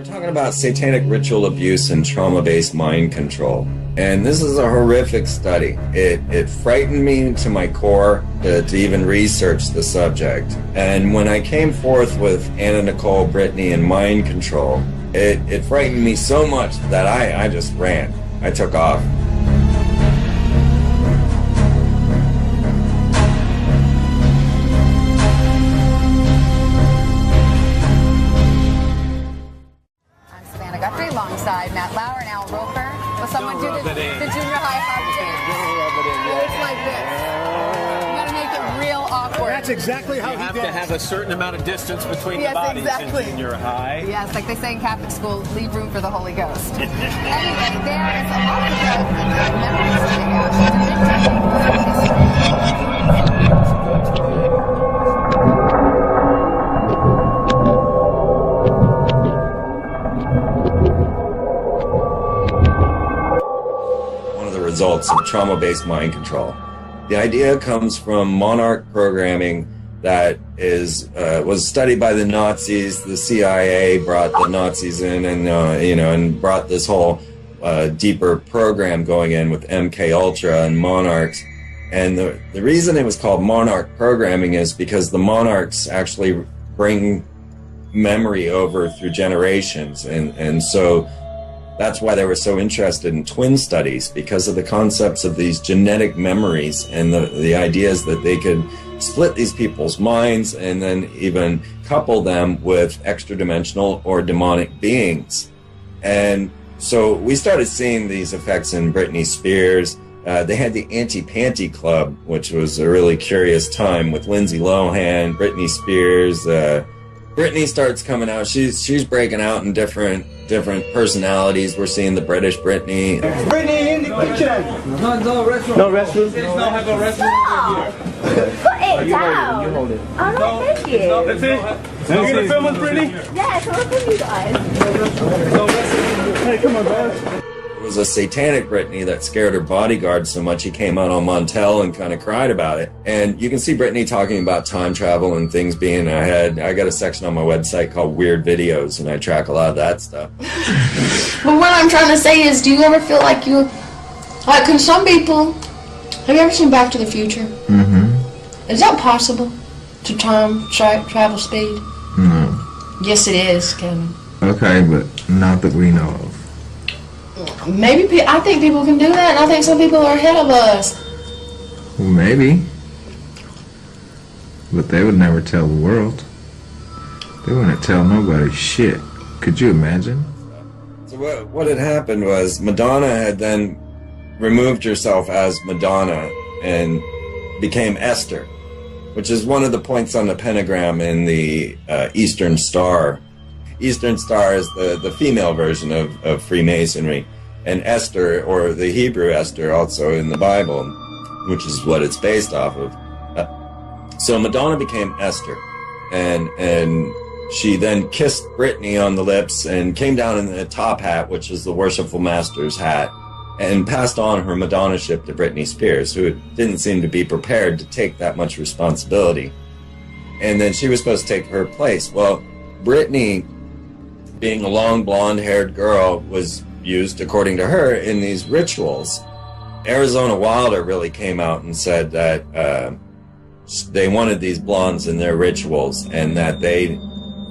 We're talking about satanic ritual abuse and trauma-based mind control. And this is a horrific study. It frightened me to my core to even research the subject. And when I came forth with Anna Nicole, Brittany, and mind control, it frightened me so much that I just ran. I took off. Alongside Matt Lauer and Al Roper. Will someone do the junior high hug dance? It's like this. You gotta make it real awkward. That's exactly how you have to have a certain amount of distance between the bodies exactly. in junior high. Yes, like they say in Catholic school, leave room for the Holy Ghost. Anyway, there is a lot of memories results of trauma-based mind control. The idea comes from monarch programming that was studied by the Nazis. The CIA brought the Nazis in, and and brought this whole deeper program going in with MKUltra and monarchs. And the reason it was called monarch programming is because the monarchs actually bring memory over through generations, and so that's why they were so interested in twin studies, because of the concepts of these genetic memories and the ideas that they could split these people's minds and then even couple them with extra-dimensional or demonic beings. And so we started seeing these effects in Britney Spears. They had the Anti-Panty Club, which was a really curious time with Lindsay Lohan, Britney Spears. Britney starts coming out. She's breaking out in different personalities. We're seeing the British Britney. Britney in the kitchen. No restroom. No restroom. There's no have a restroom here. Put it down. You hold it. Oh no, thank you. That's it. Are you gonna film with Britney? Yes, I'll film you guys. No restroom. Hey, come on, guys. It was a satanic Britney that scared her bodyguard so much he came out on Montel and kind of cried about it. And you can see Britney talking about time travel and things being ahead. I got a section on my website called Weird Videos, and I track a lot of that stuff. But what I'm trying to say is, do you ever feel like can some people, have you ever seen Back to the Future? Mm-hmm. Is that possible to time travel speed? No. Yes, it is, Kevin. Okay, but not that we know of. Maybe, I think people can do that, and I think some people are ahead of us. Well, maybe. But they would never tell the world. They wouldn't tell nobody shit. Could you imagine? So what had happened was Madonna had then removed herself as Madonna and became Esther, which is one of the points on the pentagram in the Eastern Star. Eastern Star is the female version of Freemasonry, and Esther, or the Hebrew Esther, also in the Bible, which is what it's based off of. So Madonna became Esther, and she then kissed Britney on the lips and came down in the top hat, which is the Worshipful Master's hat, and passed on her Madonna-ship to Britney Spears, who didn't seem to be prepared to take that much responsibility. And then she was supposed to take her place. Well, Britney, being a long blonde-haired girl, was used, according to her, in these rituals. Arizona Wilder really came out and said that they wanted these blondes in their rituals, and that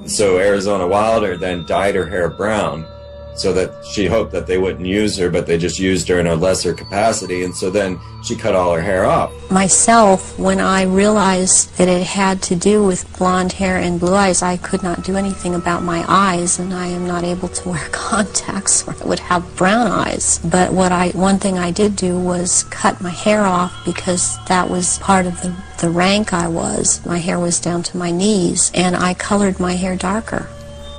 so Arizona Wilder then dyed her hair brown, so that she hoped that they wouldn't use her, but they just used her in a lesser capacity, and so then she cut all her hair off. Myself, when I realized that it had to do with blonde hair and blue eyes, I could not do anything about my eyes, and I am not able to wear contacts or I would have brown eyes. But one thing I did do was cut my hair off, because that was part of the rank I was. My hair was down to my knees, and I colored my hair darker.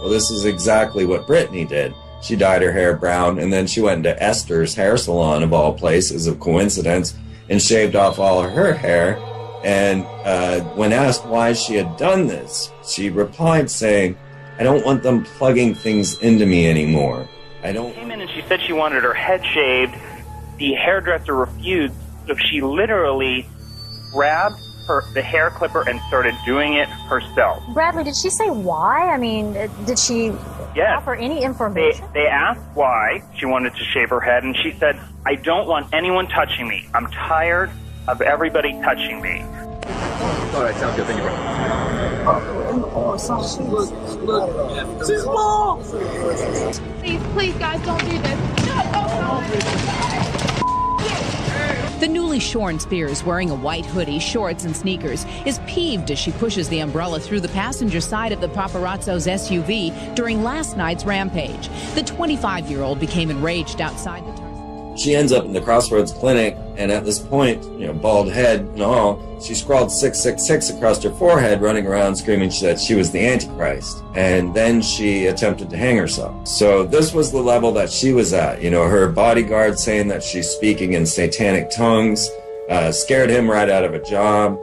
Well, this is exactly what Britney did. She dyed her hair brown, and then she went into Esther's hair salon, of all places, of coincidence, and shaved off all of her hair. And when asked why she had done this, she replied saying, "I don't want them plugging things into me anymore. I don't..." Came in and she said she wanted her head shaved. The hairdresser refused, so she literally grabbed the hair clipper and started doing it herself. Bradley, did she say why? I mean, did she Yes. Offer any information? They asked why she wanted to shave her head, and she said, I don't want anyone touching me. I'm tired of everybody touching me. All right, sounds good. Thank you, bro. She's small! Please, guys, don't do this. The newly shorn Spears, wearing a white hoodie, shorts, and sneakers, is peeved as she pushes the umbrella through the passenger side of the paparazzo's SUV during last night's rampage. The 25-year-old became enraged outside the... She ends up in the Crossroads Clinic, and at this point, bald head and all, she scrawled 666 across her forehead, running around screaming that she was the Antichrist. And then she attempted to hang herself. So this was the level that she was at. Her bodyguard saying that she's speaking in satanic tongues, scared him right out of a job.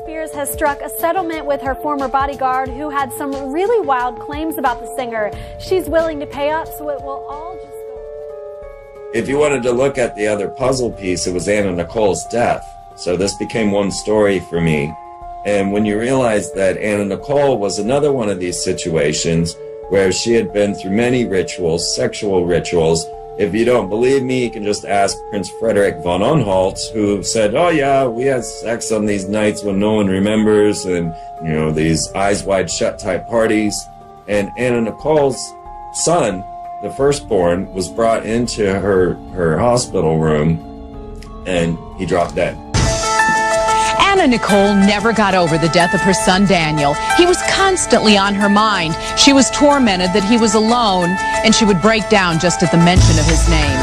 Spears has struck a settlement with her former bodyguard who had some really wild claims about the singer. She's willing to pay up, so it will all just... If you wanted to look at the other puzzle piece, it was Anna Nicole's death. So this became one story for me. And when you realize that Anna Nicole was another one of these situations where she had been through many rituals, sexual rituals. If you don't believe me, you can just ask Prince Frederick von Anhalt, who said, oh yeah, we had sex on these nights when no one remembers, and these eyes wide shut type parties. And Anna Nicole's son, the firstborn, was brought into her hospital room, and he dropped dead. Anna Nicole never got over the death of her son Daniel. He was constantly on her mind. She was tormented that he was alone, and she would break down just at the mention of his name.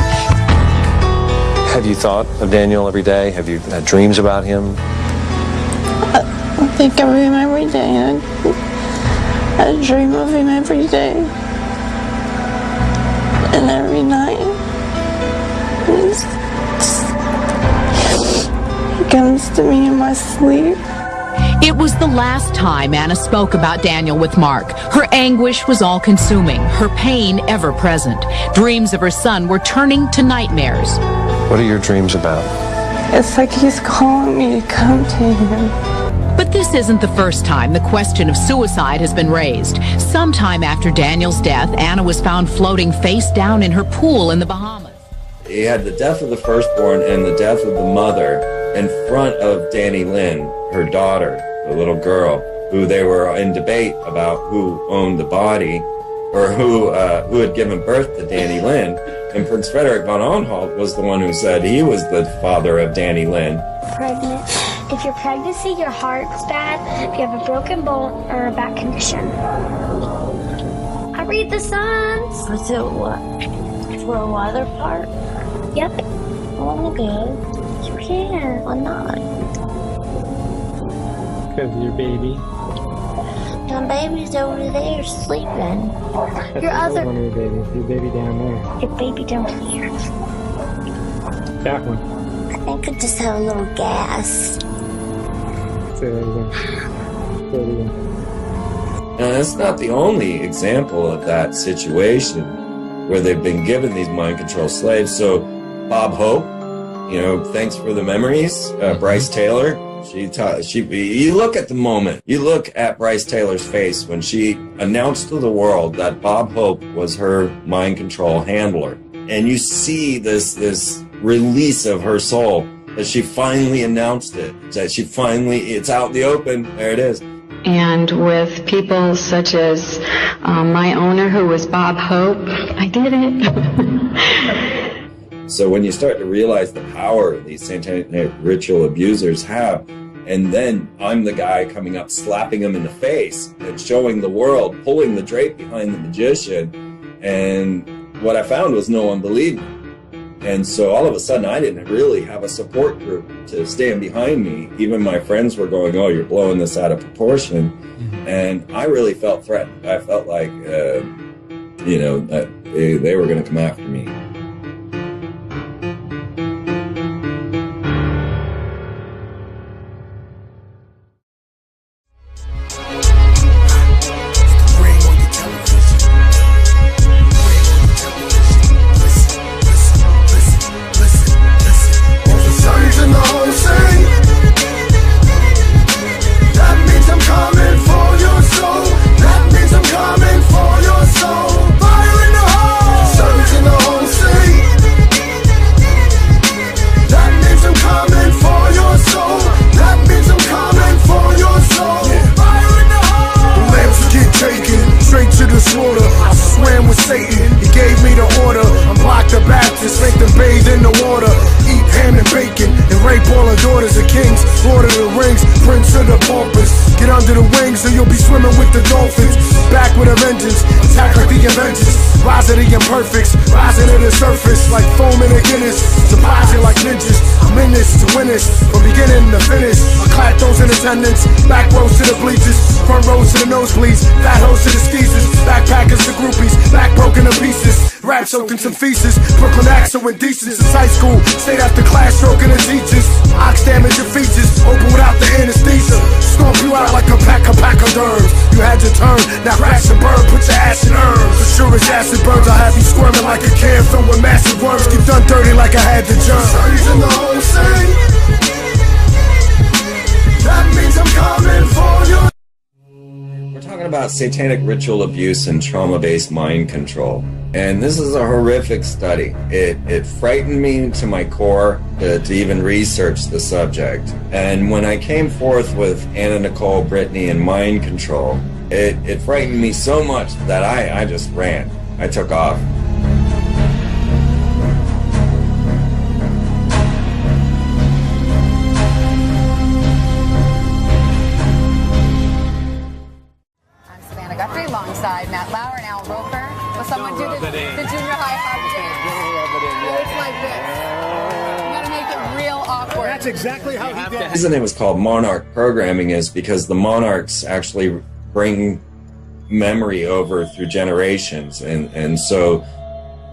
Have you thought of Daniel every day? Have you had dreams about him? I think of him every day. I dream of him every day. And every night, he comes to me in my sleep. It was the last time Anna spoke about Daniel with Mark. Her anguish was all-consuming, her pain ever-present. Dreams of her son were turning to nightmares. What are your dreams about? It's like he's calling me to come to him. But this isn't the first time the question of suicide has been raised. Sometime after Daniel's death, Anna was found floating face down in her pool in the Bahamas. He had the death of the firstborn and the death of the mother in front of Danny Lynn, her daughter, the little girl, who they were in debate about who owned the body, or who had given birth to Danny Lynn. And Prince Frederick von Anhalt was the one who said he was the father of Danny Lynn. Pregnant. If your pregnancy, your heart's bad, if you have a broken bone or a back condition. I read the signs. For the what? For a weather part? Yep. Oh, good. You can. Why not? Because your baby. My baby's over there sleeping. Your other... One of your babies. Your baby down there. Your baby down here. That one. I think I just have a little gas. Say that again. Say it again. Now, that's not the only example of that situation where they've been given these mind control slaves. So Bob Hope, thanks for the memories. Bryce Taylor, you look at the moment, you look at Bryce Taylor's face when she announced to the world that Bob Hope was her mind control handler. And you see this release of her soul, that she finally announced it, that it's out in the open, there it is. And with people such as my owner, who was Bob Hope, I did it. So when you start to realize the power these satanic ritual abusers have, and then I'm the guy coming up, slapping them in the face and showing the world, pulling the drape behind the magician, and what I found was no one believed me. And so all of a sudden I didn't really have a support group to stand behind me. Even my friends were going, oh, you're blowing this out of proportion. And I really felt threatened. I felt like, that they were going to come after me. That means I'm coming for your soul. slaughter. I swam with Satan, he gave me the order. Unblock the Baptist, make them bathe in the water. Eat ham and bacon, and rape all the daughters of kings. Lord of the Rings, Prince of the Paupers. Get under the wings or you'll be swimming with the dolphins. Back with a vengeance, attack like the Avengers. Rise of the imperfects, rising to the surface like foam in a Guinness. Surprising like ninjas, I'm in this to win this. From beginning to finish, I clap those in attendance. Back rows to the bleachers, front rows to the nosebleeds. Fat hoes to the skeezers, backpackers to groupies. Back broken to pieces, rap soaking some feces. Brooklyn acts so indecent since high school. Stayed after class stroking the teachers. Ox damage your features, open without the anesthesia. Stomp you out like a pack of derms. You had your turn, now crash and burn, put your ass in urns. For sure as acid burns, I'll have you squirming like a can filled with massive worms. Get done dirty like I had the germ. Shorty's in the whole scene. That means I'm coming for you. We're talking about satanic ritual abuse and trauma-based mind control. And this is a horrific study. It frightened me to my core to even research the subject. And when I came forth with Anna Nicole, Brittany, and mind control, it frightened me so much that I just ran. I took off. Alongside Matt Lauer and Al Roper. Will someone do the junior high hop dance? It's like this. You gotta make it real awkward. That's exactly how he did it. The reason it was called Monarch programming is because the monarchs actually bring memory over through generations, and so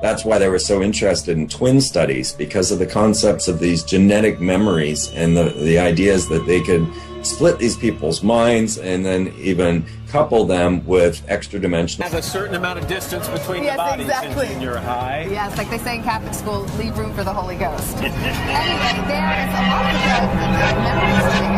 that's why they were so interested in twin studies, because of the concepts of these genetic memories and the ideas that they could split these people's minds and then even couple them with extra dimensional. Have a certain amount of distance between the bodies exactly. in junior high. Yes, like they say in Catholic school, leave room for the Holy Ghost. Anyway, there is a lot of the memories that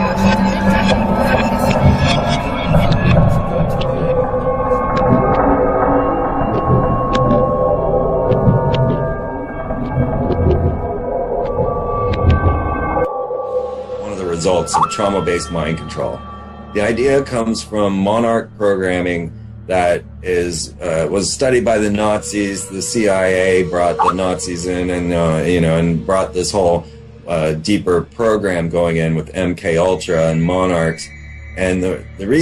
results of trauma-based mind control. The idea comes from monarch programming that was studied by the Nazis. The CIA brought the Nazis in, and and brought this whole deeper program going in with MKUltra and monarchs. And the reason